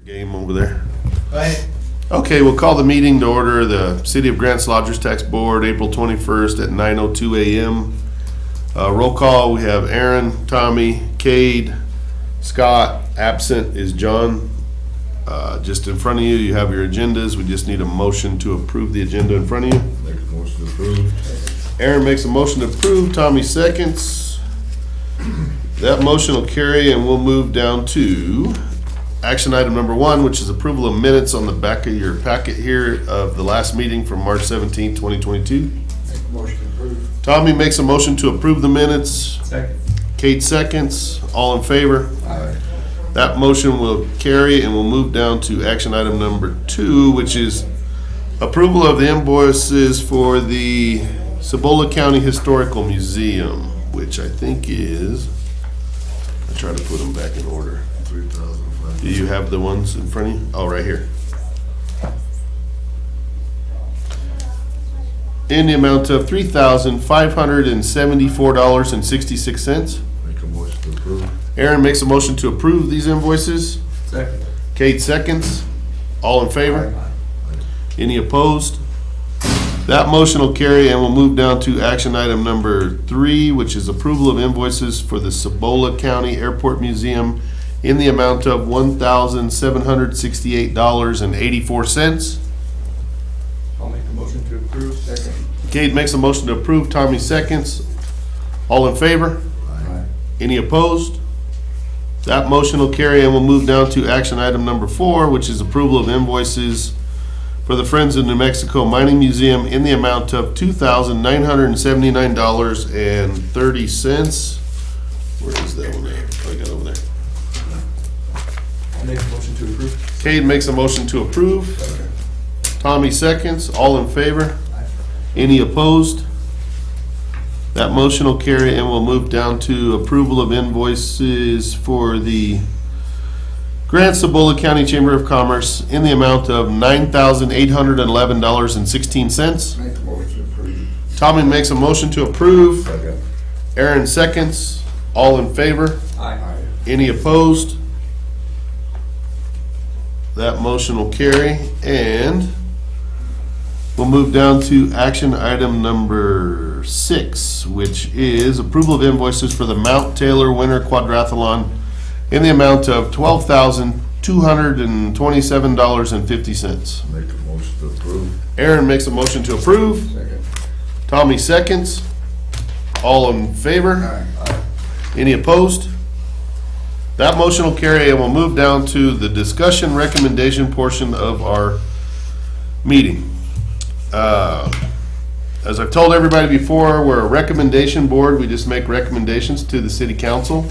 Game over there. Go ahead. Okay, we'll call the meeting to order. The City of Grants Lodgers Tax Board, April 21st at 9:02 a.m. Roll call, we have Aaron, Tommy, Cade, Scott. Absent is John. Just in front of you, you have your agendas. We just need a motion to approve the agenda in front of you. Make a motion to approve. Aaron makes a motion to approve, Tommy seconds. That motion will carry and we'll move down to action item number 1, which is approval of minutes on the back of your packet here of the last meeting from March 17, 2022. Make a motion to approve. Tommy makes a motion to approve the minutes. Second. Kate seconds. All in favor? Aye. That motion will carry and we'll move down to action item number 2, which is approval of the invoices for the Cibola County Historical Museum, which I think is, I try to put them back in order. 3,500. Do you have the ones in front of you? Oh, right here. In the amount of $3,574.66. Make a motion to approve. Aaron makes a motion to approve these invoices. Second. Kate seconds. All in favor? Any opposed? That motion will carry and we'll move down to action item number 3, which is approval of invoices for the Cibola County Airport Museum in the amount of $1,768.84. I'll make a motion to approve. Second. Kate makes a motion to approve, Tommy seconds. All in favor? Aye. Any opposed? That motion will carry and we'll move down to action item number 4, which is approval of invoices for the Friends of New Mexico Mining Museum in the amount of $2,979.30. Where is that one at? Oh, I got it over there. I'll make a motion to approve. Cade makes a motion to approve. Tommy seconds. All in favor? Any opposed? That motion will carry and we'll move down to approval of invoices for the Grant Cibola County Chamber of Commerce in the amount of $9,811.16. Make a motion to approve. Tommy makes a motion to approve. Second. Aaron seconds. All in favor? Aye. Any opposed? That motion will carry and we'll move down to action item number 6, which is approval of invoices for the Mount Taylor Winter Quadrathlon in the amount of $12,227.50. Make a motion to approve. Aaron makes a motion to approve. Second. Tommy seconds. All in favor? Aye. Any opposed? That motion will carry and we'll move down to the discussion recommendation portion of our meeting. As I've told everybody before, we're a recommendation board. We just make recommendations to the city council.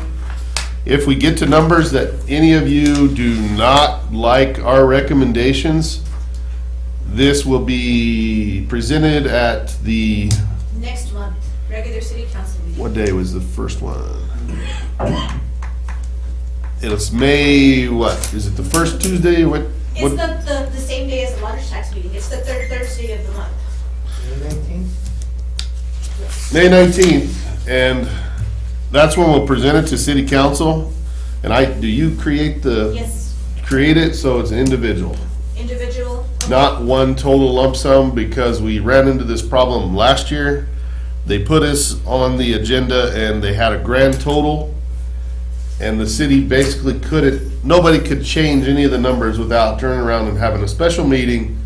If we get to numbers that any of you do not like our recommendations, this will be presented at the, Next month, regular city council meeting. what day was the first one? It's May, what, is it the first Tuesday? What? It's the same day as the Lodgers tax meeting. It's the third Thursday of the month. May 19th, and that's when we'll present it to city council. And do you create Yes, create it so it's individual? individual. Not one total lump sum, because we ran into this problem last year. They put us on the agenda and they had a grand total, and the city basically nobody could change any of the numbers without turning around and having a special meeting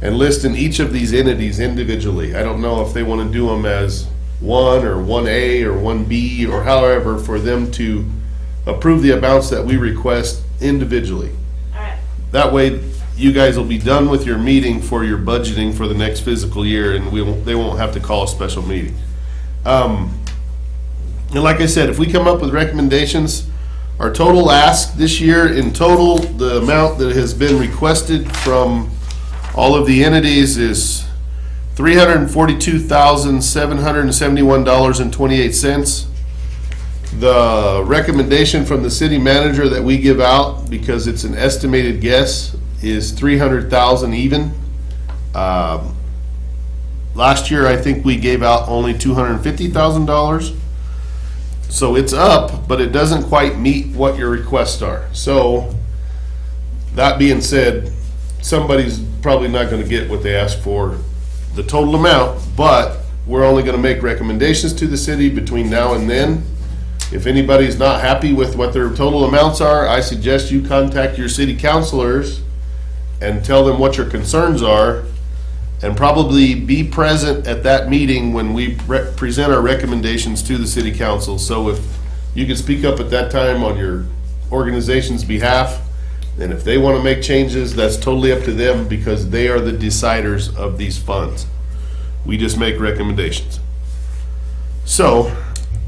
and listing each of these entities individually. I don't know if they want to do them as 1 or 1A or 1B or however, for them to approve the amounts that we request individually. All right. That way, you guys will be done with your meeting for your budgeting for the next fiscal year, and they won't have to call a special meeting. And like I said, if we come up with recommendations, our total ask this year, in total, the amount that has been requested from all of the entities is $342,771.28. The recommendation from the city manager that we give out, because it's an estimated guess, is 300,000 even. Last year, I think we gave out only $250,000. So it's up, but it doesn't quite meet what your requests are. So that being said, somebody's probably not gonna get what they asked for, the total amount, but we're only gonna make recommendations to the city between now and then. If anybody's not happy with what their total amounts are, I suggest you contact your city councilors and tell them what your concerns are, and probably be present at that meeting when we present our recommendations to the city council. So if you could speak up at that time on your organization's behalf, and if they want to make changes, that's totally up to them, because they are the deciders of these funds. We just make recommendations. So,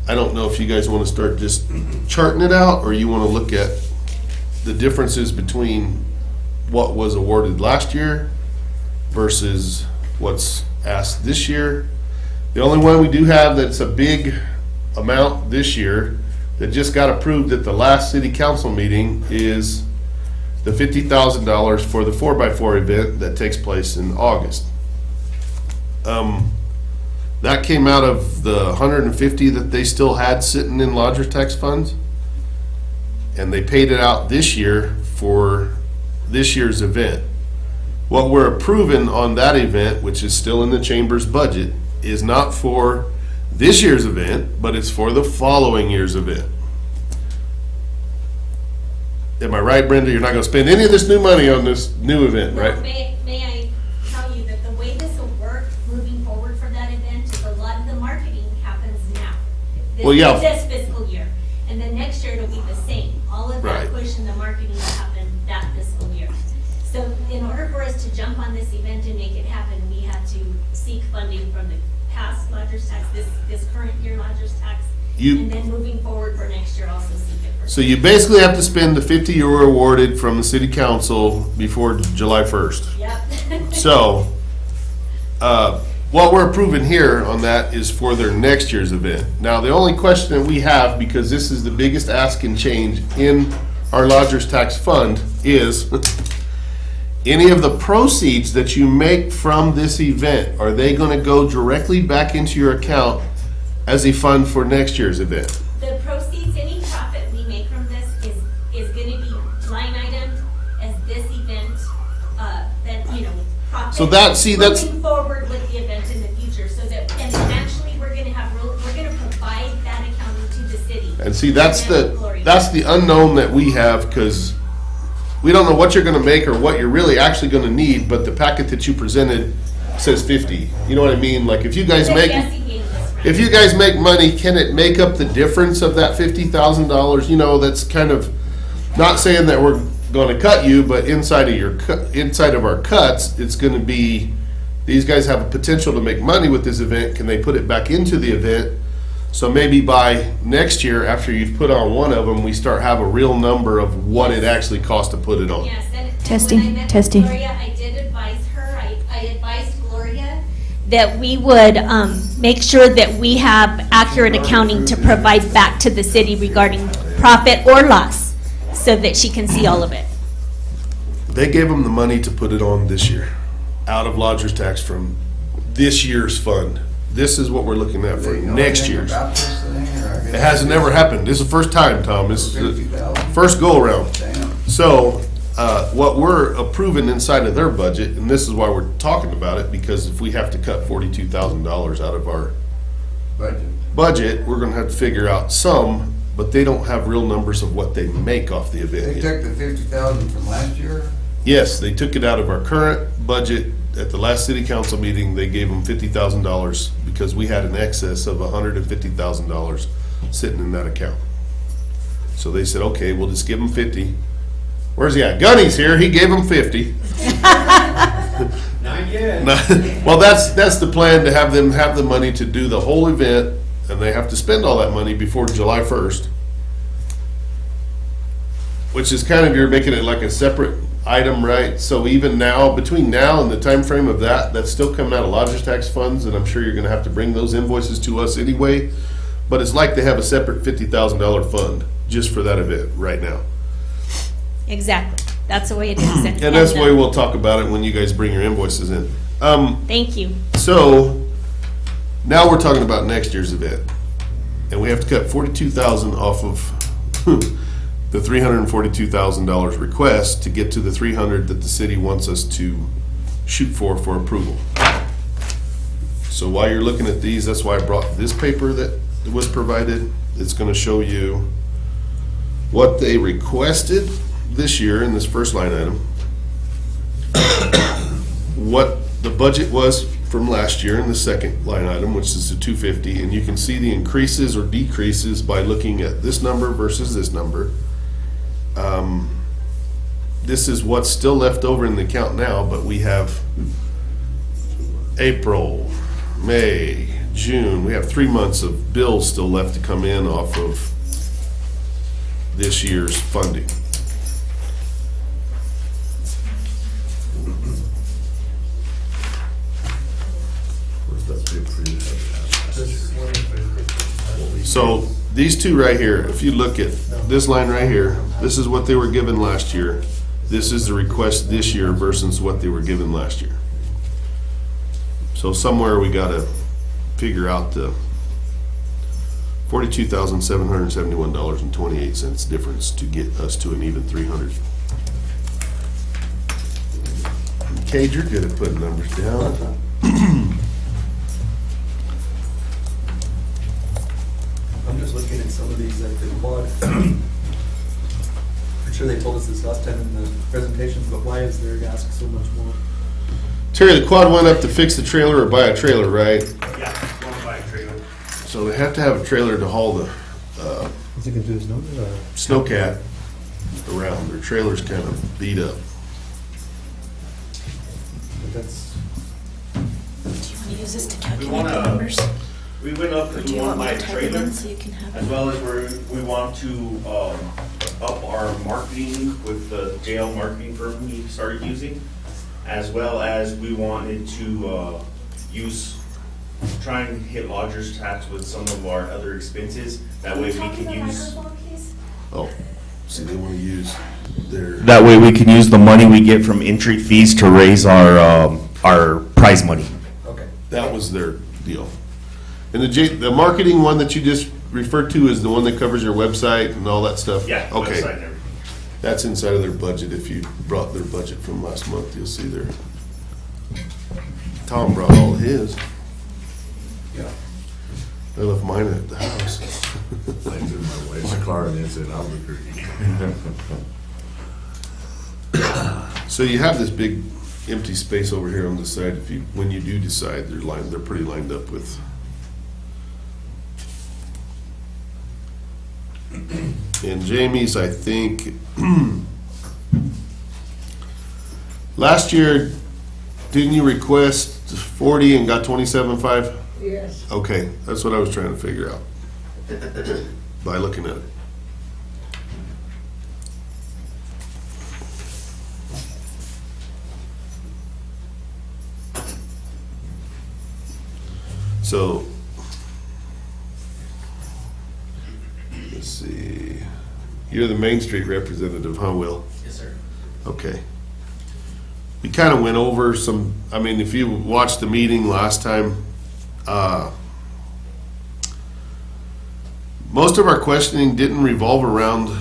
I don't know if you guys want to start just charting it out, or you want to look at the differences between what was awarded last year versus what's asked this year. The only one we do have that's a big amount this year that just got approved at the last city council meeting is the $50,000 for the 4x4 event that takes place in August. That came out of the 150 that they still had sitting in lodger tax funds. And they paid it out this year for this year's event. What we're approving on that event, which is still in the chamber's budget, is not for this year's event, but it's for the following year's event. Am I right, Brenda? You're not gonna spend any of this new money on this new event, right? Well, may I tell you that the way this will work moving forward for that event is a lot of the marketing happens now. Well, yeah. This fiscal year, and then next year it'll be the same. All of Right. that push and the marketing will happen that fiscal year. So in order for us to jump on this event and make it happen, we had to seek funding from the past lodger's tax, this current year lodger's tax, and then moving forward for next year also seek it for. So you basically have to spend the 50 you were awarded from the city council before July 1st. Yep. So, what we're approving here on that is for their next year's event. Now, the only question that we have, because this is the biggest ask and change in our lodger's tax fund, is any of the proceeds that you make from this event, are they gonna go directly back into your account as a fund for next year's event? The proceeds, any profit we make from this is gonna be line item as this event, profit. So that's Moving forward with the event in the future, so that, and financially, we're gonna provide that accounting to the city. And see, that's Gloria. the unknown that we have, because we don't know what you're gonna make or what you're really actually gonna need, but the packet that you presented says 50. You know what I mean? Like, if you guys The make, guessing game this round. if you guys make money, can it make up the difference of that $50,000? You know, that's kind of, not saying that we're gonna cut you, but inside of our cuts, it's gonna be, these guys have a potential to make money with this event. Can they put it back into the event? So maybe by next year, after you've put on one of them, we start have a real number of what it actually costs to put it on. Yes, and Testing, when I met with testing. Gloria, I did advise her, I advised Gloria that we would make sure that we have accurate accounting to provide back to the city regarding profit or loss, so that she can see all of it. They gave them the money to put it on this year, out of lodger's tax from this year's fund. This is what we're looking at for next year's. It hasn't ever happened. This is the first time, Tom. This is the first go-around. So, what we're approving inside of their budget, and this is why we're talking about it, because if we have to cut $42,000 out of our budget, we're gonna have to figure out some, but they don't have real numbers of what they make off the event They yet. took the 50,000 from last year? Yes, they took it out of our current budget. At the last city council meeting, they gave them $50,000 because we had an excess of $150,000 sitting in that account. So they said, okay, we'll just give them 50. Where's he at? Gunny's here. He gave them 50. Not yet. Well, that's the plan, to have them have the money to do the whole event, and they have to spend all that money before July 1st. Which is kind of, you're making it like a separate item, right? So even now, between now and the time frame of that, that's still coming out of lodger's tax funds, and I'm sure you're gonna have to bring those invoices to us anyway. But it's like they have a separate $50,000 fund just for that event right now. Exactly, that's the way it is. And that's the way we'll talk about it when you guys bring your invoices in. Thank you. So, now we're talking about next year's event. And we have to cut 42,000 off of the $342,000 request to get to the 300 that the city wants us to shoot for approval. So while you're looking at these, that's why I brought this paper that was provided. It's gonna show you what they requested this year in this first line item, what the budget was from last year in the second line item, which is the 250, and you can see the increases or decreases by looking at this number versus this number. This is what's still left over in the account now, but we have April, May, June, we have 3 months of bills still left to come in off of this year's funding. Where's that paper you have? So these two right here, if you look at this line right here, this is what they were given last year. This is the request this year versus what they were given last year. So somewhere we gotta figure out the $42,771.28 difference to get us to an even 300. Cade, you're good at putting numbers down. I'm just looking at some of these, like the quad. I'm sure they told us this last time in the presentations, but why is their ask so much more? Terry, the quad went up to fix the trailer or buy a trailer, right? Yeah, going by a trailer. So they have to have a trailer to haul the Is it gonna do his number? snowcat around. Their trailer's kind of beat up. But that's, Do you want to use this to We calculate wanna, the numbers? we went up Or because do we you want want to me buy to a type it trailer, in so you can have as it? well as we want to up our marketing with the jail marketing firm we started using, as well as we wanted to try and hit lodger's tax with some of our other expenses. That way we can use. Oh, see, they want to use their, That way we can use the money we get from entry fees to raise our prize money. okay. that was their deal. And the marketing one that you just referred to is the one that covers your website and all that stuff? Yeah, Okay. website and everything. That's inside of their budget. If you brought their budget from last month, you'll see their, Tom brought all his. Yeah. I left mine at the house. Mine's in my wife's car and it's in Albuquerque. So you have this big empty space over here on the side. If you, when you do decide, they're pretty lined up with. And Jamie's, I think, last year, didn't you request 40 and got 27.5? Yes. Okay, that's what I was trying to figure out by looking at it. So, let's see, you're the Main Street representative, huh, Will? Yes, sir. Okay. We kind of went over some, I mean, if you watched the meeting last time, most of our questioning didn't revolve around,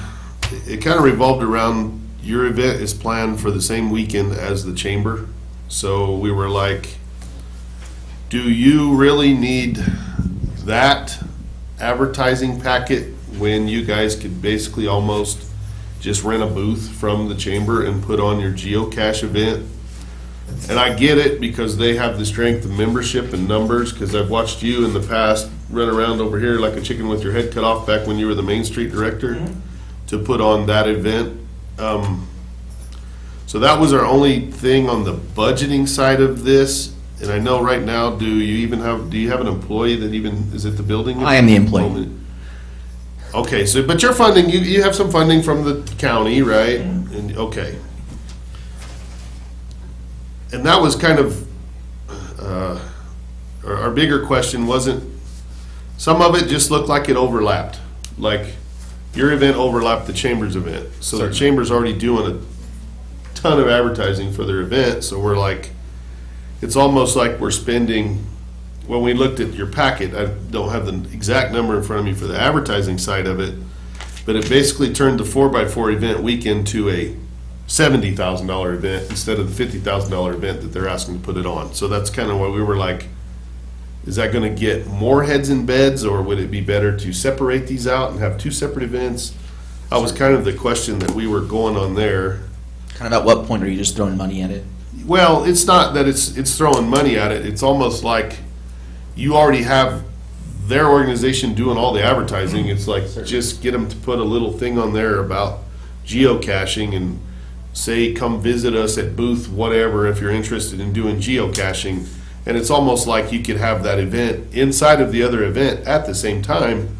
it kind of revolved around your event is planned for the same weekend as the chamber. So we were like, do you really need that advertising packet when you guys could basically almost just rent a booth from the chamber and put on your geocache event? And I get it because they have the strength of membership and numbers, because I've watched you in the past run around over here like a chicken with your head cut off back when you were the Main Street director to put on that event. So that was our only thing on the budgeting side of this. And I know right now, do you have an employee that even is at the building? I am the employee. Okay, so, but you're funding, you have some funding from the county, right? And, okay. And that was kind of, our bigger question wasn't, some of it just looked like it overlapped. Like, your event overlapped the chamber's event. So the chamber's already doing a ton of advertising for their event, so we're like, it's almost like we're spending, when we looked at your packet, I don't have the exact number in front of me for the advertising side of it, but it basically turned the 4x4 event weekend to a $70,000 event instead of the $50,000 event that they're asking to put it on. So that's kind of why we were like, is that going to get more heads in beds, or would it be better to separate these out and have two separate events? That was kind of the question that we were going on there. Kind of at what point are you just throwing money at it? Well, it's not that it's throwing money at it. It's almost like you already have their organization doing all the advertising. It's like, just get them to put a little thing on there about geocaching and say, come visit us at booth whatever if you're interested in doing geocaching. And it's almost like you could have that event inside of the other event at the same time,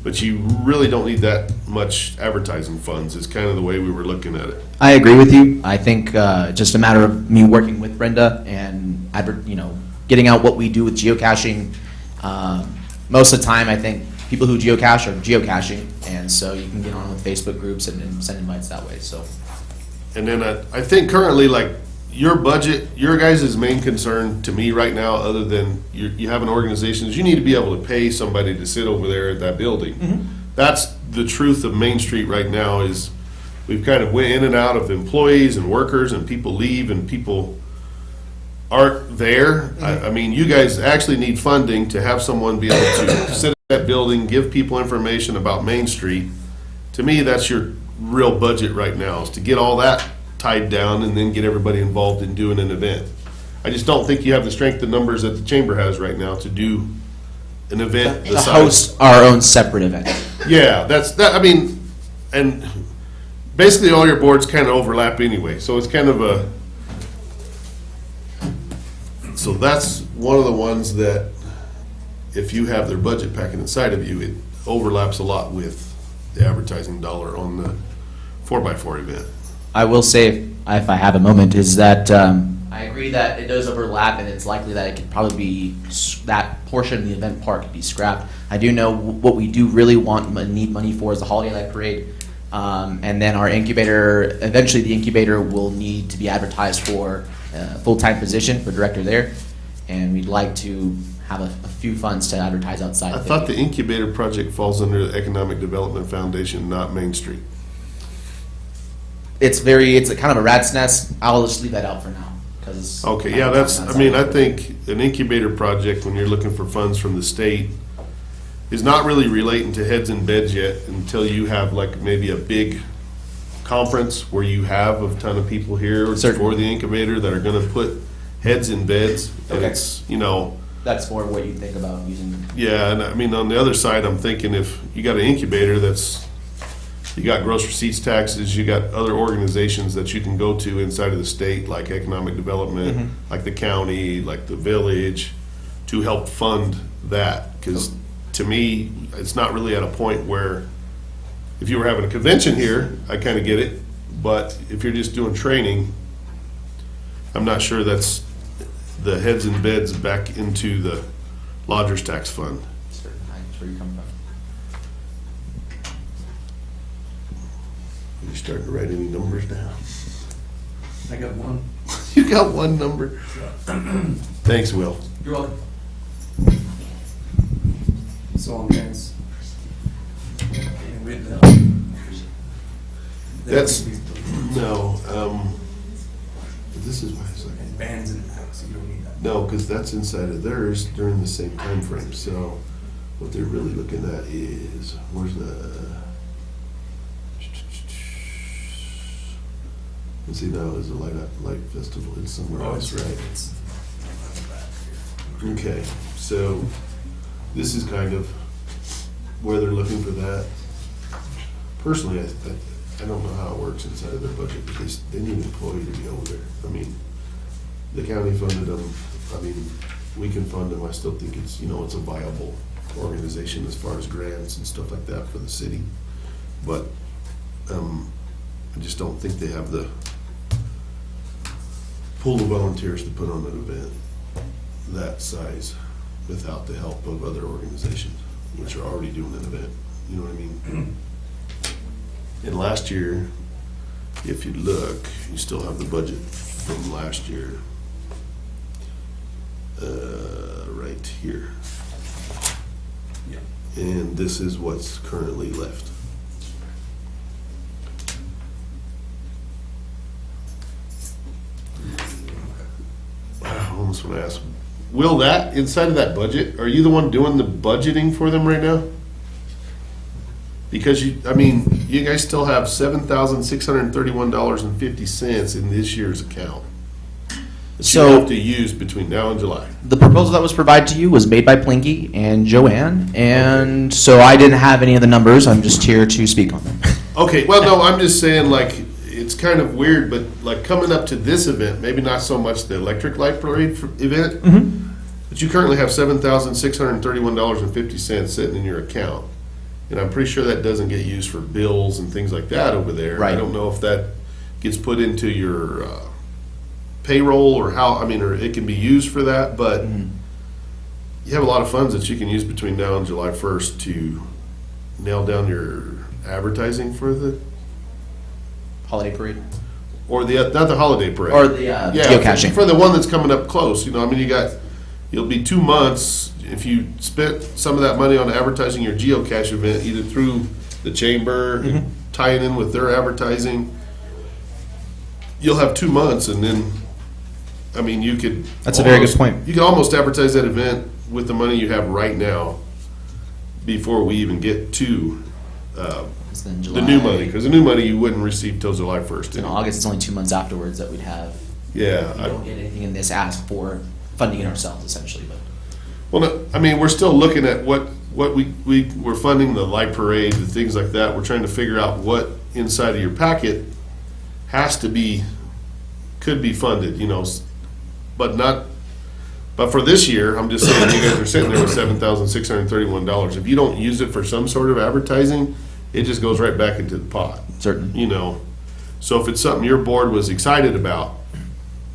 but you really don't need that much advertising funds, is kind of the way we were looking at it. I agree with you. I think just a matter of me working with Brenda and getting out what we do with geocaching. Most of the time, I think people who geocache are geocaching, and so you can get on with Facebook groups and send invites that way. So, And then I think currently, like, your budget, your guys' main concern to me right now, other than you have an organization, is you need to be able to pay somebody to sit over there at that building. That's the truth of Main Street right now, is we've kind of went in and out of employees and workers, and people leave and people aren't there. I mean, you guys actually need funding to have someone be able to sit at that building, give people information about Main Street. To me, that's your real budget right now, is to get all that tied down and then get everybody involved in doing an event. I just don't think you have the strength of numbers that the chamber has right now to do an event the to size. host our own separate event. Yeah, that's that. I mean, and basically all your boards kind of overlap anyway, so it's kind of a. So that's one of the ones that, if you have their budget packet inside of you, it overlaps a lot with the advertising dollar on the 4x4 event. I will say, if I have a moment, is that I agree that it does overlap, and it's likely that it could probably be, that portion of the event park could be scrapped. I do know what we do really want and need money for is the Holiday Light Parade. And then our incubator, eventually the incubator will need to be advertised for a full-time position for director there. And we'd like to have a few funds to advertise outside. I thought the incubator project falls under the Economic Development Foundation, not Main Street. It's a kind of a rat's nest. I'll just leave that out for now. Okay, yeah, that's, I mean, I think an incubator project, when you're looking for funds from the state, is not really relating to heads in beds yet until you have like maybe a big conference where you have a ton of people here for the incubator that are gonna put heads in beds. And Okay. it's, That's more what you think about using. yeah, and I mean, on the other side, I'm thinking if you got an incubator you got gross receipts taxes, you got other organizations that you can go to inside of the state, like economic development, like the county, like the village, to help fund that. Because to me, it's not really at a point where, if you were having a convention here, I kind of get it. But if you're just doing training, I'm not sure that's the heads and beds back into the lodger's tax fund. That's where you come from. You starting to write any numbers down? I got one. You got one number. Thanks, Will. You're welcome. So on bands. And with, That's, no, this is why it's like, And bands and acts, you don't need that. no, because that's inside of theirs during the same time frame. So what they're really looking at is, where's the, let's see, now is a light festival, it's somewhere else, right? It's Okay, so this is kind of where they're looking for that. Personally, I don't know how it works inside of their budget, because they need an employee to be over there. I mean, the county funded them, I mean, we can fund them, I still think it's, it's a viable organization as far as grants and stuff like that for the city. But, I just don't think they have the pool of volunteers to put on an event that size without the help of other organizations, which are already doing an event. You know what I mean? And last year, if you look, you still have the budget from last year. Right here. Yeah. And this is what's currently left. else I want to ask. Will that, inside of that budget, are you the one doing the budgeting for them right now? Because you, I mean, you guys still have $7,631.50 in this year's account that you So- have to use between now and July. The proposal that was provided to you was made by Plinky and Joanne, and so I didn't have any of the numbers. I'm just here to speak on them. Okay, well, no, I'm just saying, like, it's kind of weird, but like coming up to this event, maybe not so much the electric light parade event, but you currently have $7,631.50 sitting in your account. And I'm pretty sure that doesn't get used for bills and things like that over there. I Right. don't know if that gets put into your payroll or how, I mean, or it can be used for that, but you have a lot of funds that you can use between now and July 1st to nail down your advertising for the, Holiday parade? or the, not the holiday parade. Or the Yeah, geocaching. for the one that's coming up close, you know, I mean, you'll be 2 months, if you spent some of that money on advertising your geocache event, either through the chamber, tying in with their advertising, you'll have 2 months, and then, I mean, you could. That's a very good almost- point. You could almost advertise that event with the money you have right now, before we even get to, It's then the new July. money, because the new money you wouldn't receive till July 1st. In August, it's only 2 months afterwards that we'd have. Yeah. We don't get anything in this ask for funding it ourselves, essentially, but. Well, no, I mean, we're still looking at what we're funding the light parade, the things like that. We're trying to figure out what inside of your packet has to be, could be funded, you know, but not, but for this year, I'm just saying, you guys are sitting there with $7,631. If you don't use it for some sort of advertising, it just goes right back into the pot. Certain. You know, so if it's something your board was excited about,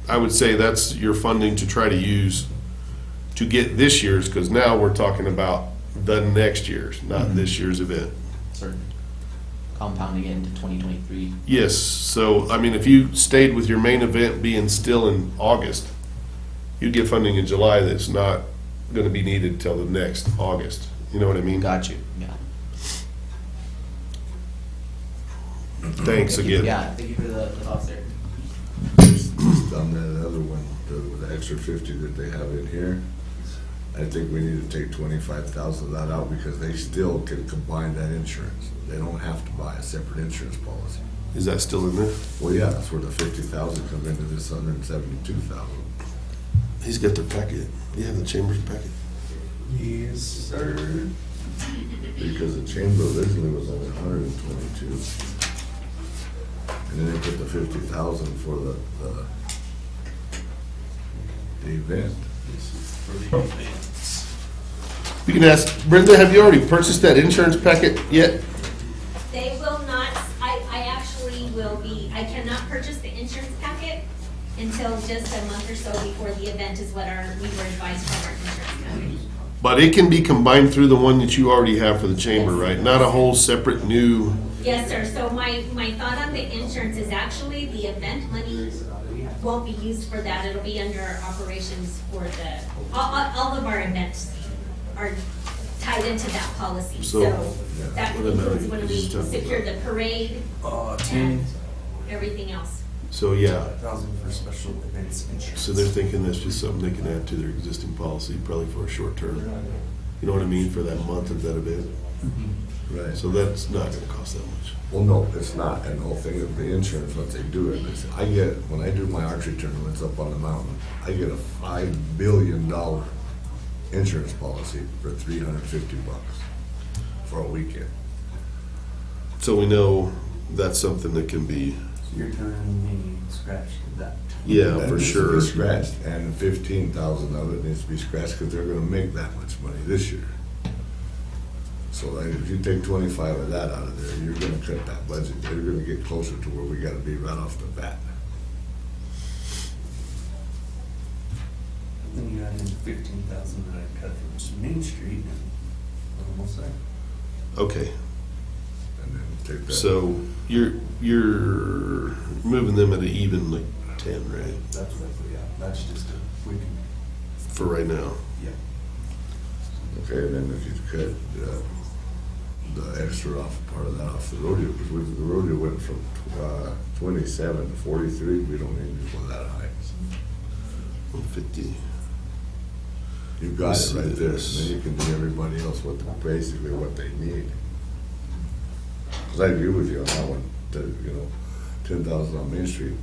I would say that's your funding to try to use to get this year's, because now we're talking about the next year's, not this year's event. Certain. Compounding into 2023. Yes, so, I mean, if you stayed with your main event being still in August, you'd get funding in July that's not gonna be needed till the next August. You know what I mean? Got you, yeah. Thanks Thank you. again. Yeah, thank you for the thoughts there. Just on that other one, the extra 50 that they have in here, I think we need to take 25,000 of that out because they still can combine that insurance. They don't have to buy a separate insurance policy. Is that still in there? Well, yeah, that's where the 50,000 comes into this 172,000. He's got their packet. You have the chamber's packet? Yes, sir. Because the chamber originally was only 122. And then they put the 50,000 for the event. We can ask, Brenda, have you already purchased that insurance packet yet? They will not, I actually will be, I cannot purchase the insurance packet until just a month or so before the event is what we were advised from our insurance company. But it can be combined through the one that you already have for the chamber, Yes. right? Not a whole separate new, Yes, sir, so my thought on the insurance is actually the event money won't be used for that, it'll be under operations for the, all of our events are tied into that policy, So, so that what amount includes when is we this talking secure about? the parade and 10,000 everything else. so yeah. for special events insurance. So they're thinking that's just something they can add to their existing policy, probably for a short term. You know what I mean, for that month of that event? Right. So that's not gonna cost that much. Well, no, it's not, and the whole thing of the insurance, once they do it, I get, when I do my archery tournaments up on the mountain, I get a $5 billion insurance policy for $350 for a weekend. So we know that's something that can be, You're telling me scratch that. yeah, That for needs to sure. be scratched, and 15,000 of it needs to be scratched, because they're gonna make that much money this year. So like, if you take 25 of that out of there, you're gonna cut that budget, they're gonna get closer to where we gotta be right off the bat. Then you add in 15,000 that I cut from Main Street, and we're almost there. Okay, And then take that. so you're moving them at an even like 10, right, That's what, yeah, that's just we can, for right now? yeah. Okay, and then if you cut the extra off, part of that off the rodeo, because the rodeo went from 27 to 43, we don't need to go that high. 150. You've got Let's it right see there, and this. then you can do everybody else basically what they need. Cause I agree with you on that one, to, 10,000 on Main Street,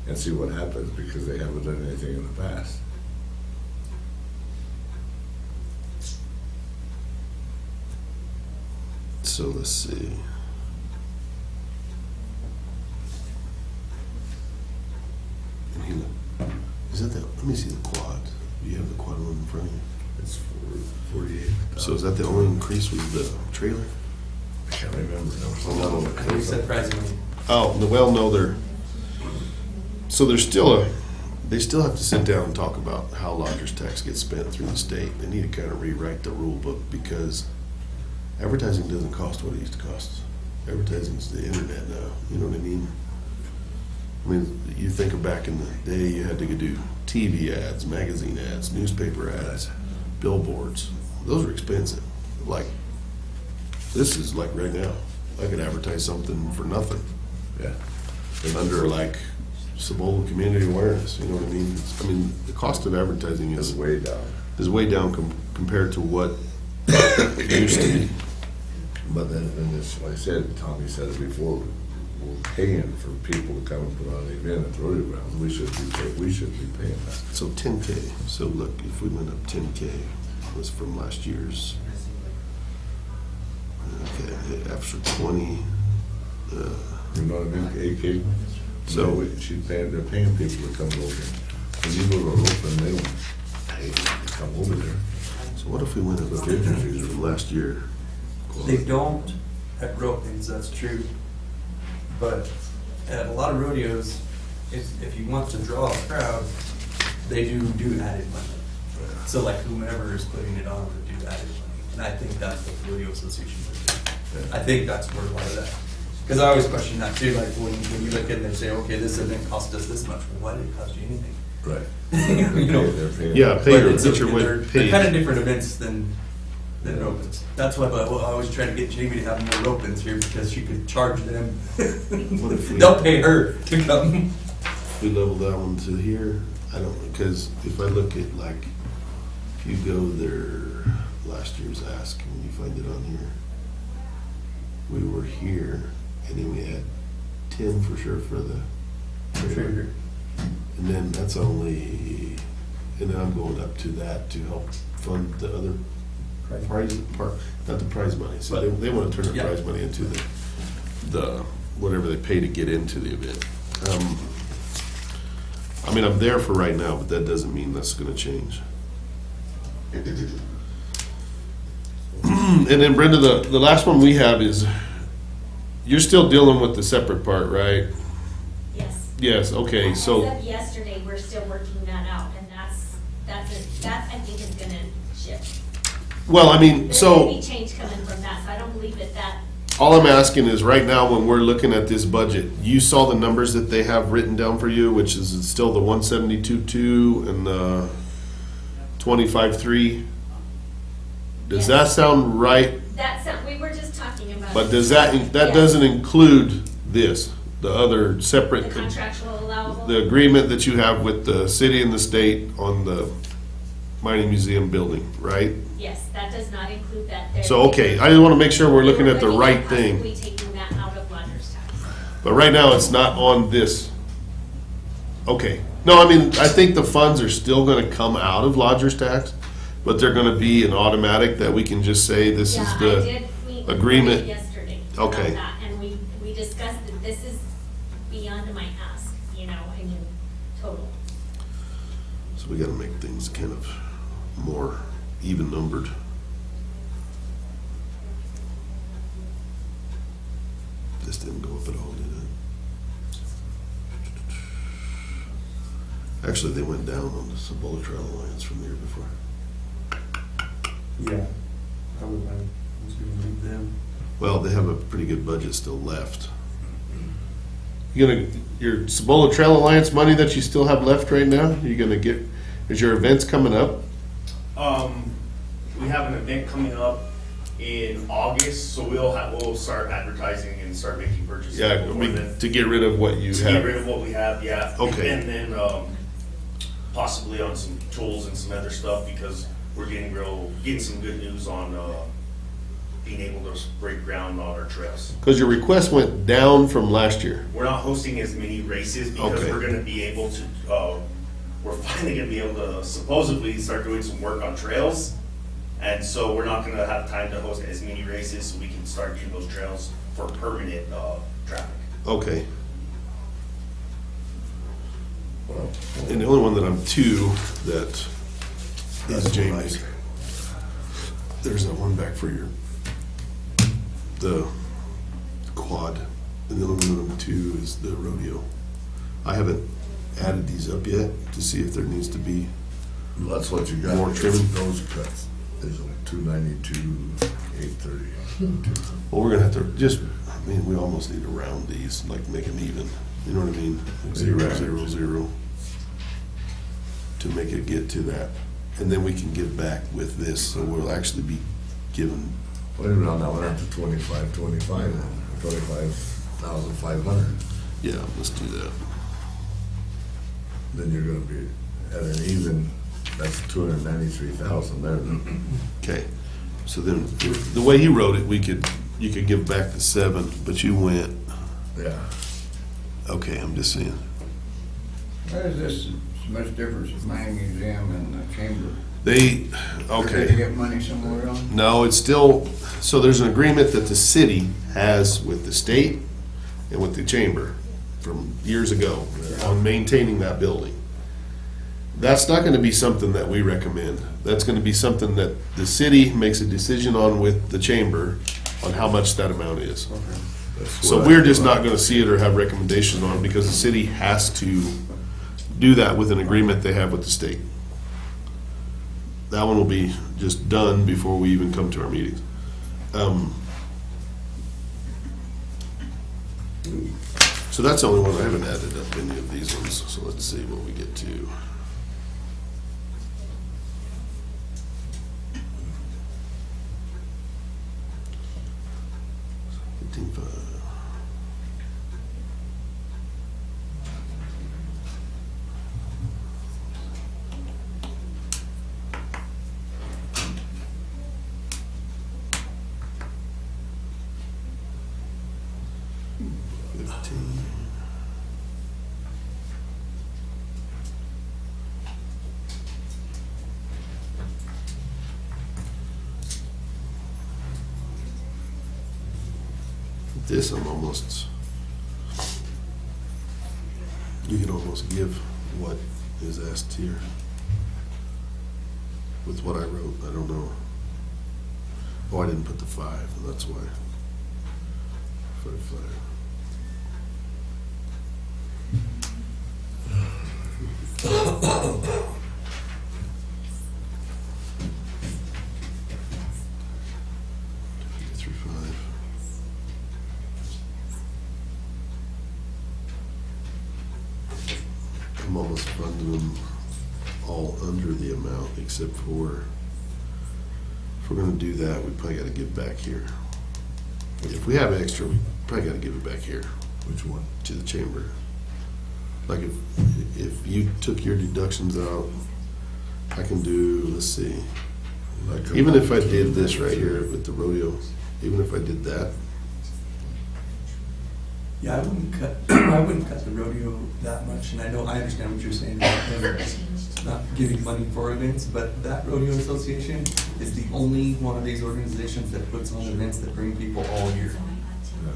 and see what happens, because they haven't done anything in the past. So let's see. And he- Is that the, let me see the quad. Do you have the quad one in front of you? It's 48. So is that the only increase with the trailer? I can't remember. There was another one. I think surprisingly, Oh, well, no, so there's still they still have to sit down and talk about how lodger's tax gets spent through the state. They need to kind of rewrite the rule book because advertising doesn't cost what it used to cost. Advertising's the internet now, you know what I mean? I mean, you think of back in the day, you had to do TV ads, magazine ads, newspaper ads, billboards. Those are expensive. Like, this is like right now. I could advertise something for nothing. Yeah. Under like Cibola Community Awareness, you know what I mean? I mean, the cost of advertising It's way down. is way down compared to what it used to be. But then it's, like I said, Tommy said it before, we're paying for people to come and put on an event at the rodeo grounds. We should be paying that. So 10K, so look, if we went up 10K, was from last year's. Okay, after 20, You know what I mean, AK? So- So they're paying people to come over. When you go to a open, they don't pay to come over there. so what if we went up 50 from last year? they don't at ropings, that's true. But at a lot of rodeos, if you want to draw a crowd, they do added money. So like whomever is putting it on would do added money. And I think that's what the rodeo association would do. I think that's where a lot of that, because I always question that too, like when you look at it and say, okay, this event cost us this much, well, why did it cost you anything? Right. You know, They're paying. Yeah, pay your, But get your they're web kind of page. different events than ropings. That's why I always try to get Jamie to have more ropings here because she could charge them. What if we- They'll pay her to come. We level that one to here, I don't, because if I look at like, if you go there, last year's ask, can you find it on here? We were here, and then we had 10 for sure for the trailer. And then that's only, and then I'm going up to that to help fund the other prize, not the prize money. So they want to turn the Yeah. prize money into the, whatever they pay to get into the event. I mean, I'm there for right now, but that doesn't mean that's gonna change. And then Brenda, the last one we have is, you're still dealing with the separate part, right? Yes. Yes, okay, As so, of yesterday, we're still working that out, and that I think is gonna shift. well, I mean, There's so. gonna be change coming from that, so I don't believe that All I'm asking is, right now, when we're looking at this budget, you saw the numbers that they have written down for you, which is still the 172.2 and the 25.3. Does that sound right? we were just talking about. But does that Yeah. doesn't include this, the other The separate, contractual allowable? the agreement that you have with the city and the state on the mining museum building, right? Yes, that does not include that. There- So, okay, I just want to make sure we're looking We're at the looking right thing. Possibly taking that out of lodger's tax. But right now, it's not on this. Okay. No, I mean, I think the funds are still gonna come out of lodger's tax, but they're gonna be an automatic that we can just say this is Yeah, I the did meet with agreement. Brady yesterday about Okay. that, and we discussed that this is beyond my ask, I mean, total. So we gotta make things kind of more even numbered. This didn't go up at all, did it? Actually, they went down on the Cibola Trail Alliance from the year before. Yeah, I was gonna leave them. Well, they have a pretty good budget still left. Your Cibola Trail Alliance money that you still have left right now, is your events coming up? We have an event coming up in August, so we'll start advertising and start making purchases. Yeah, before then. to get rid of what you To get rid have. of what we have, yeah. Okay. And then, possibly on some tools and some other stuff, because we're getting some good news on, being able to break ground on our trails. Because your request went down from last year. We're not hosting as many races because Okay. we're gonna be able to, we're finally gonna be able to supposedly start doing some work on trails. And so we're not gonna have time to host as many races, so we can start using those trails for permanent, traffic. Okay. And the only one that I'm to that is Jamie's. There's that one back for the quad, and the only one I'm to is the rodeo. I haven't added these up yet to see if there needs to be. That's what you got. More trimming? Those cuts is 292, 830. Well, we're gonna have to just, I mean, we almost need to round these, like make them even, you know what I mean? Like 0, 0, 0, to make it get to that. And then we can get back with this, so we'll actually be given, Well, you round that one up to 25, then, 25,500. yeah, let's do that. Then you're gonna be at an even, that's 293,000 there. Okay, so then, the way he wrote it, you could give back the 7, but you went, Yeah. okay, I'm just saying. Why is this so much difference with Mining Museum and the Chamber? They, Did they okay. get money somewhere else? No, it's still, so there's an agreement that the city has with the state and with the chamber from years ago on maintaining that building. That's not gonna be something that we recommend. That's gonna be something that the city makes a decision on with the chamber on how much that amount is. That's So what I we're just do. not gonna see it or have recommendations on it because the city has to do that with an agreement they have with the state. That one will be just done before we even come to our meetings. So that's the only one, I haven't added up any of these ones, so let's see what we get to. This I'm almost, you can almost give what is asked here with what I wrote, I don't know. Oh, I didn't put the 5, and that's why. 5. I'm almost funding them all under the amount, except for, if we're gonna do that, we probably gotta give back here. If we have extra, we probably gotta give it back here Which one? to the chamber. Like if you took your deductions out, I can do, let's see, Like a- even if I did this right here with the rodeo, even if I did that, Yeah, I wouldn't cut the rodeo that much, and I understand what you're saying about them not giving money for events, but that rodeo association is the only one of these organizations that puts on events that bring people all year,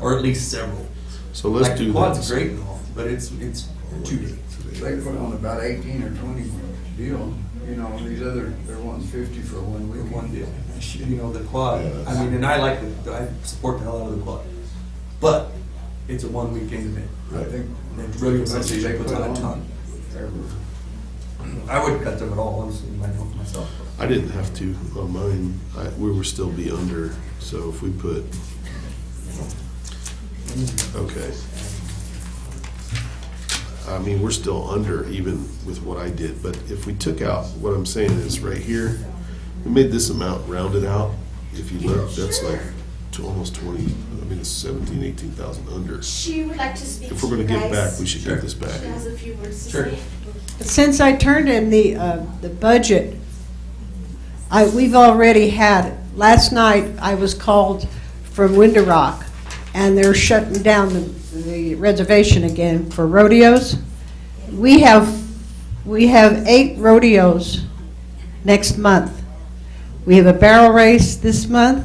or at least several. so let's Like, do the that. quad's great and all, but it's 2 days. They put on about 18 or 20 deal, you know, these other, they're wanting 50 for 1 With week. one deal. You know, the quad, Yeah, I mean, and I support the hell out of the quad, but it's a 1 weekend event. I think. The rodeo association puts on a ton. I wouldn't cut them at all, honestly, myself. I didn't have to on mine. We were still be under, so if we put, okay. I mean, we're still under even with what I did, but if we took out, what I'm saying is right here, we made this amount rounded out. If you look, that's like to almost 20, I mean, it's 17, 18,000 under. She would like to speak If to we're you gonna give guys. back, we should Sure. give this back. She has a few words to Sure. say. Since I turned in the budget, We've already had it. Last night, I was called from Window Rock, and they're shutting down the reservation again for rodeos. We have 8 rodeos next month. We have a barrel race this month,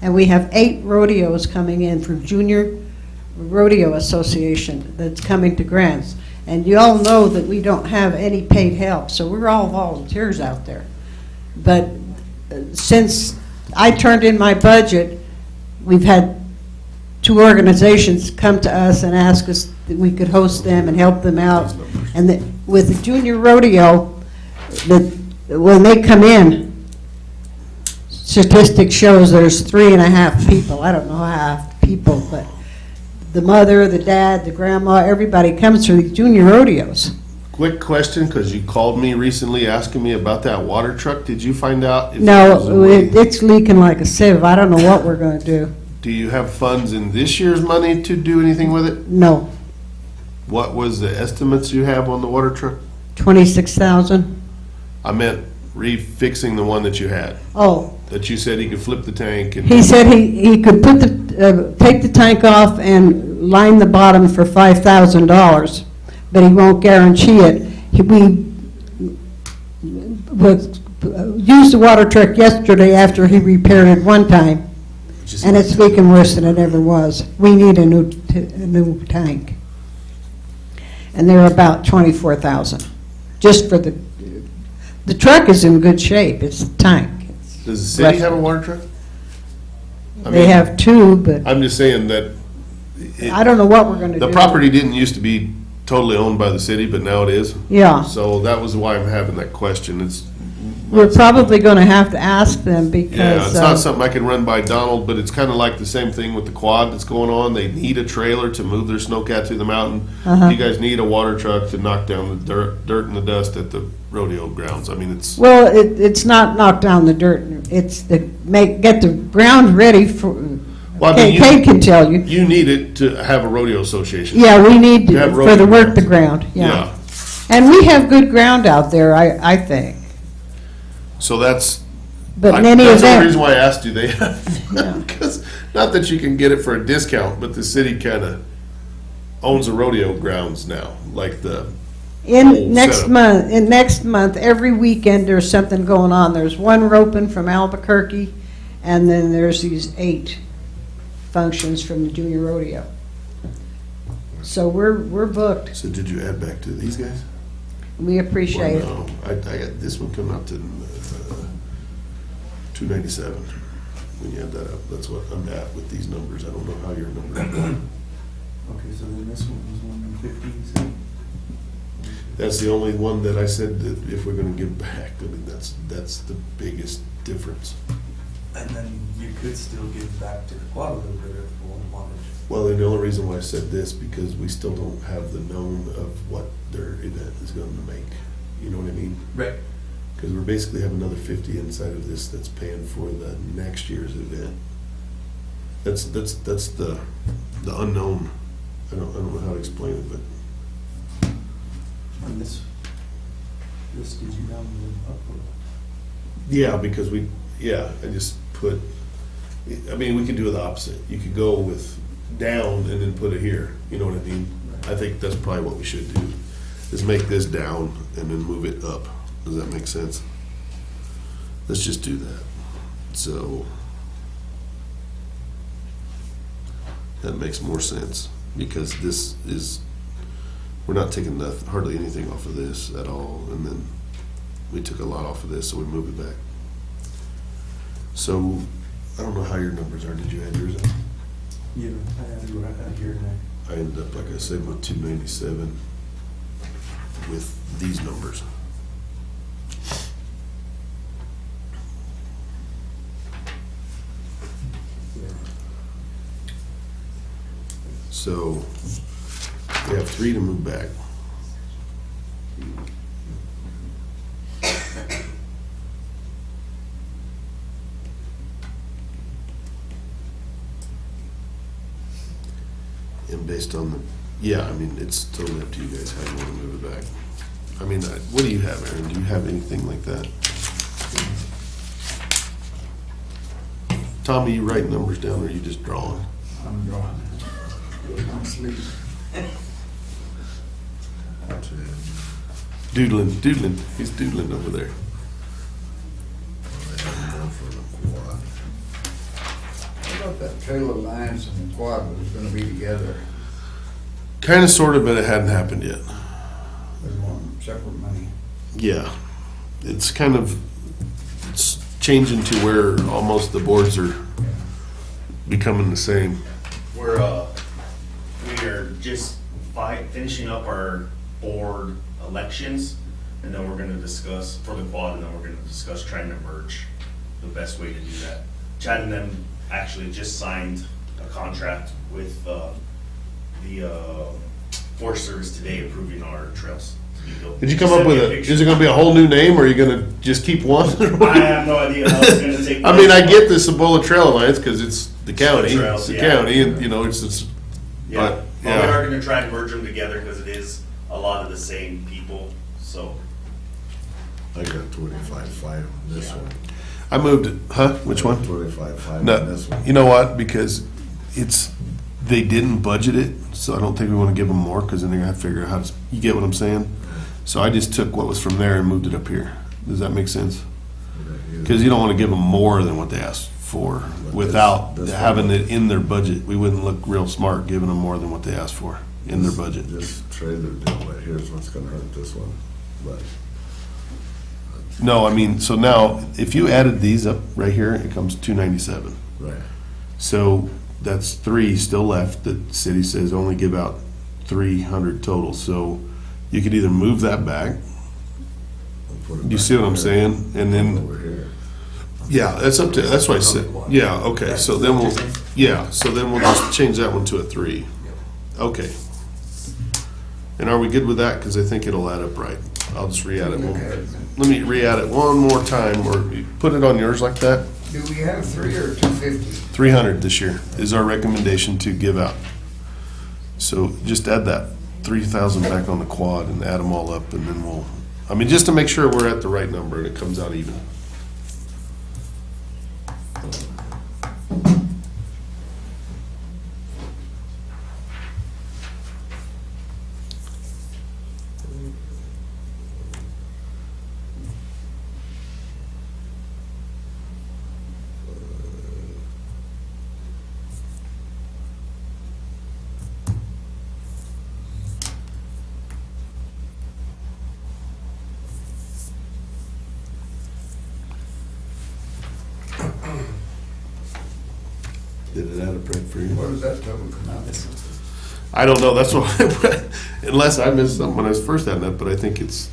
and we have 8 rodeos coming in from Junior Rodeo Association that's coming to Grants. And you all know that we don't have any paid help, so we're all volunteers out there. But since I turned in my budget, we've had 2 organizations come to us and ask us that we could host them and help them out. And that with the Junior Rodeo, when they come in, statistics shows there's 3.5 people. I don't know half people, but the mother, the dad, the grandma, everybody comes to the Junior Rodeos. Quick question, because you called me recently asking me about that water truck. Did you find out? If No, there was a way- it's leaking like a sieve. I don't know what we're gonna do. Do you have funds in this year's money to do anything with it? No, What was the estimates you have on the water truck? 26,000. I meant refixing the one that you had, Oh, that you said he could flip the tank and. he said he could put take the tank off and line the bottom for $5,000, but he won't guarantee it. We used the water truck yesterday after he repaired it one time, and it's leaking worse than it ever was. We need a new tank. And they're about 24,000, just for the truck is in good shape, it's a tank. Does the city have a water truck? I They mean, have 2, but I'm just saying that. I don't know what we're gonna do. The property didn't used to be totally owned by the city, but now it is. Yeah, So that was why I'm having that question. It's. we're probably gonna have to ask them Yeah, because, it's not something I can run by Donald, but it's kind of like the same thing with the quad that's going on. They need a trailer to move their snowcat to the mountain. Uh-huh. You guys need a water truck to knock down the dirt and the dust at the rodeo grounds. I mean, it's, well, it's not knock down the dirt, it's get the ground ready for, well, I mean, Kate can tell you. you need it to have a rodeo association. Yeah, we need You have for rodeo the work the grounds. ground, yeah. And we have good ground out there, I think. So that's. But in any That's the only event, reason why I asked you. They have, Yeah. because, not that you can get it for a discount, but the city kind of owns the rodeo grounds now, like the. whole setup. next month, every weekend, there's something going on. There's one roping from Albuquerque, and then there's these 8 functions from the Junior Rodeo. So we're booked. So did you add back to these guys? We appreciate it. Well, no, I got this one coming out to 297. When you add that up, that's what I'm at with these numbers. I don't know how your numbers are going. Okay, so then this one was 150, you said? That's the only one that I said that if we're gonna give back, I mean, that's the biggest difference. And then you could still give back to the quad a little bit if you wanted. Well, and the only reason why I said this, because we still don't have the known of what their event is going to make. You know what I mean? Right. Because we basically have another 50 inside of this that's paying for the next year's event. That's the unknown. I don't know how to explain it, but And this gives you down the upward. yeah, because I just put. I mean, we could do the opposite. You could go with down and then put it here. You know what I mean? I think that's probably what we should do. Is make this down and then move it up. Does that make sense? Let's just do that. So that makes more sense because this is, we're not taking hardly anything off of this at all, and then we took a lot off of this, so we move it back. So I don't know how your numbers are. Did you add yours up? Yeah, I have you right out here now. I ended up, like I said, with 297 with these numbers. So we have 3 to move back. And based on the, yeah, I mean, it's totally up to you guys how you want to move it back. I mean, what do you have, Aaron? Do you have anything like that? Tommy, you write numbers down or you just drawing? I'm drawing. I'm sleeping. Doodling, he's doodling over there. I thought that Trail Alliance and the Quad was gonna be together. Kinda, sorta, but it hadn't happened yet. There's one separate money. Yeah, it's kind of, it's changing to where almost the boards are becoming the same. We are just finishing up our board elections, and then we're gonna discuss, for the quad, and then we're gonna discuss trying to merge the best way to do that. Chad and them actually just signed a contract with, the Forest Service today approving our trails to be built. Did you come up with a, is it gonna be a whole new name, or are you gonna just keep one? I have no idea how it's gonna take. I mean, I get the Cibola Trail Alliance, cause it's the county, trails, it's the yeah. county, and, you know, it's, Yeah, but, but we yeah. are gonna try to merge them together, because it is a lot of the same people, so. I got 25.5 on this one. I moved it, huh, which one? 25.5 on No, this one. you know what, because it's, they didn't budget it, so I don't think we wanna give them more, cause then they're gonna have to figure out how to, you get what I'm saying? So I just took what was from there and moved it up here. Does that make sense? Cause you don't wanna give them more than what they asked for, without this one- having it in their budget. We wouldn't look real smart giving them more than what they asked for in their budget. This trailer deal right here is what's gonna hurt this one, but No, I mean, so now, if you added these up right here, it comes 297. right. So that's 3 still left. The city says only give out 300 total. So you could either move that back. I'll put it You back see what I'm here. saying? And then, Over here. yeah, that's up to, that's why I said, yeah, okay. So then we'll, yeah, so then we'll just change that one to a 3. Okay. And are we good with that? Because I think it'll add up right. I'll just re-add it. Let me re-add it one more time, or you put it on yours like that. Do we have 3 or 250? 300 this year is our recommendation to give out. So just add that 3,000 back on the quad and add them all up, and then we'll, I mean, just to make sure we're at the right number and it comes out even. Did it add up right for you? What does that total come out to? I don't know, that's what, unless I missed something when I was first adding that, but I think it's,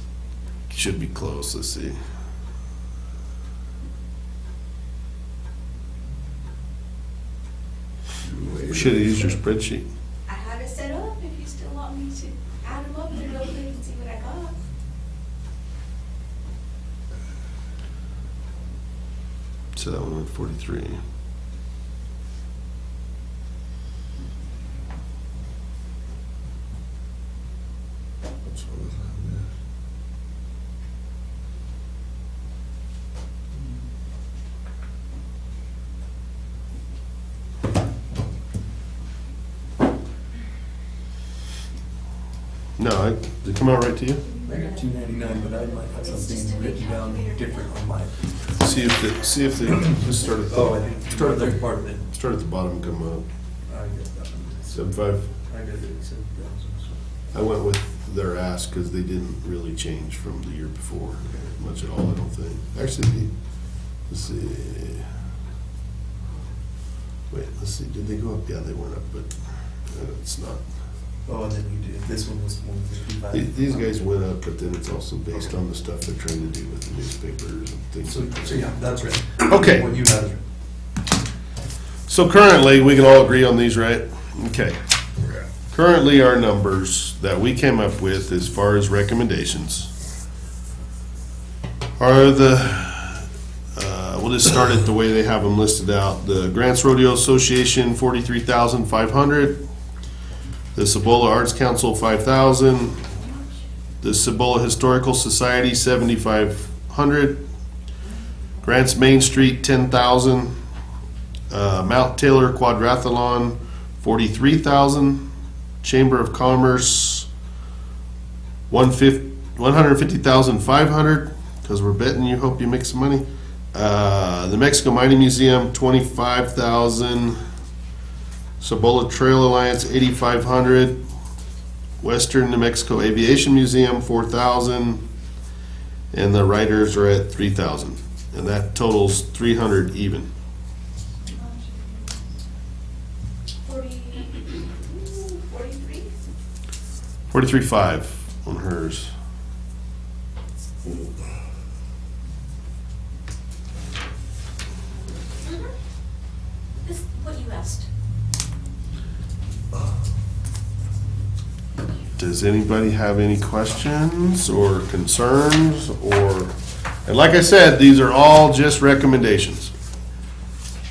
should be close, let's see. Should have used your spreadsheet. I have it set up if you still want me to add them up and real quick and see what I got. So that one went 43. Which one is that? No, did it come out right to you? I got 299, but I might have something written down different on mine. See if they, just start at Oh, I the, think start at there's the, part of it. start at the bottom and come up. I got that one. 7.5. I got it, 7,000. I went with their ask because they didn't really change from the year before, much at all, I don't think. Actually, let's see. Wait, let's see, did they go up? Yeah, they went up, but it's not. Oh, and then you did, this one was 155. These guys went up, but then it's also based on the stuff they're trying to do with the newspapers and things So, like that. so yeah, that's right. Okay. What you had is right. So currently, we can all agree on these, right? Okay. Currently, our numbers that we came up with as far as recommendations are we'll just start it the way they have them listed out. The Grants Rodeo Association, 43,500. The Cibola Arts Council, 5,000. The Cibola Historical Society, 7,500. Grants Main Street, 10,000. Mount Taylor Quadrathlon, 43,000. Chamber of Commerce, 150,500, because we're betting you hope you make some money. The Mexico Mining Museum, 25,000. Cibola Trail Alliance, 8,500. Western New Mexico Aviation Museum, 4,000. And the writers are at 3,000. And that totals 300 even. 43? 43.5 on hers. This is what you asked. Does anybody have any questions or concerns or, and like I said, these are all just recommendations.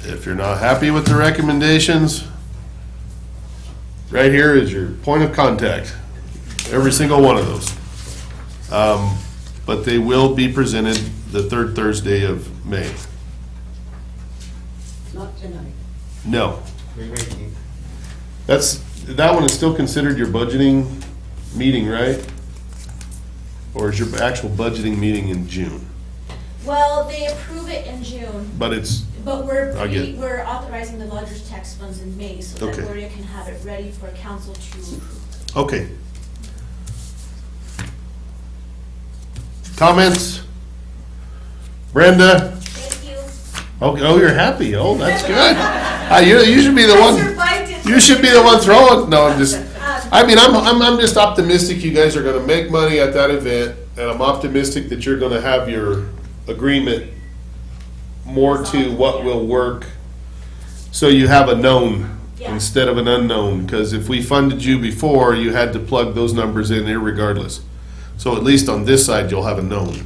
If you're not happy with the recommendations, right here is your point of contact, every single one of those. But they will be presented the third Thursday of May. Not tonight. No. That one is still considered your budgeting meeting, right? Or is your actual budgeting meeting in June? Well, they approve it in June, But it's, but we're I get it. we're authorizing the lodger's tax funds in May, so that Okay. Gloria can have it ready for council to approve. okay. Comments? Brenda? Thank you. Oh, you're happy. Oh, that's good. You should be the one. Survived it. You should be the one throwing. No, I'm just. I mean, I'm just optimistic you guys are going to make money at that event, and I'm optimistic that you're going to have your agreement more to what will work, so you have a known Yeah. instead of an unknown. Because if we funded you before, you had to plug those numbers in irregardless. So at least on this side, you'll have a known.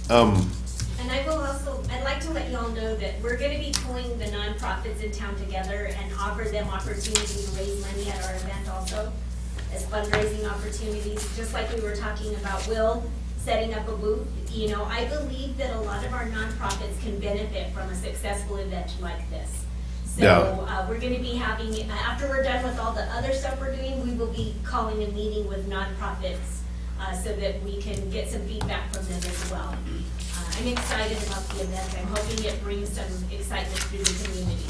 And I will also, I'd like to let you all know that we're gonna be pulling the nonprofits in town together and offer them opportunity to raise money at our event also, as fundraising opportunities, just like we were talking about Will setting up a booth. You know, I believe that a lot of our nonprofits can benefit from a successful event like this. So, Yeah. we're gonna be having, after we're done with all the other stuff we're doing, we will be calling a meeting with nonprofits, so that we can get some feedback from them as well. I'm excited about the event. I'm hoping it brings some excitement through the community.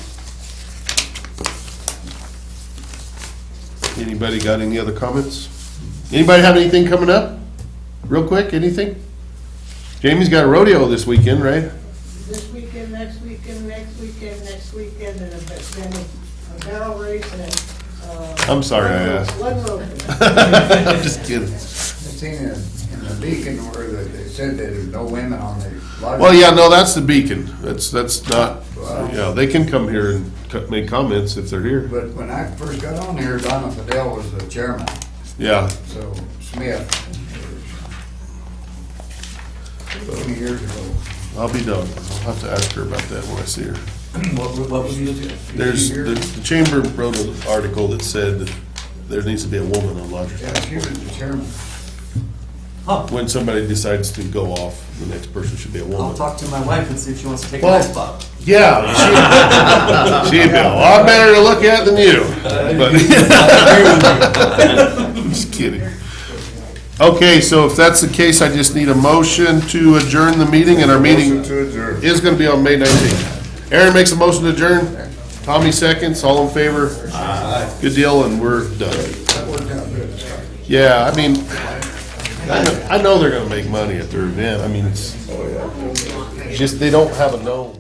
Anybody got any other comments? Anybody have anything coming up? Real quick, anything? Jamie's got a rodeo this weekend, right? This weekend, next weekend, next weekend, next weekend, and then a barrel race and, I'm sorry I asked. One rope. I'm just kidding. I seen in the Beacon where they said that there's no women on the lodge. Well, yeah, no, that's the Beacon. That's not, yeah, they can come here and make comments if they're here. But when I first got on here, Donna Fidel was the chairman, Yeah, so Smith. 20 years ago. I'll be done. I'll have to ask her about that when I see her. What was you do? The Chamber wrote an article that said that there needs to be a woman on Lodgers. Yeah, she was the chairman. When somebody decides to go off, the next person should be a I'll woman. talk to my wife and see if she wants to take Well, my spot. Yeah, she'd be a lot better to look at than you. But just kidding. Okay, so if that's the case, I just need a motion to adjourn the meeting, and our meeting Motion to adjourn. is going to be on May 19th. Aaron makes a motion to adjourn. Tommy seconds. All in favor? Good deal, and we're done. That worked out good. Yeah, I mean, I know they're going to make money at their event. I mean, it's just they don't have a known.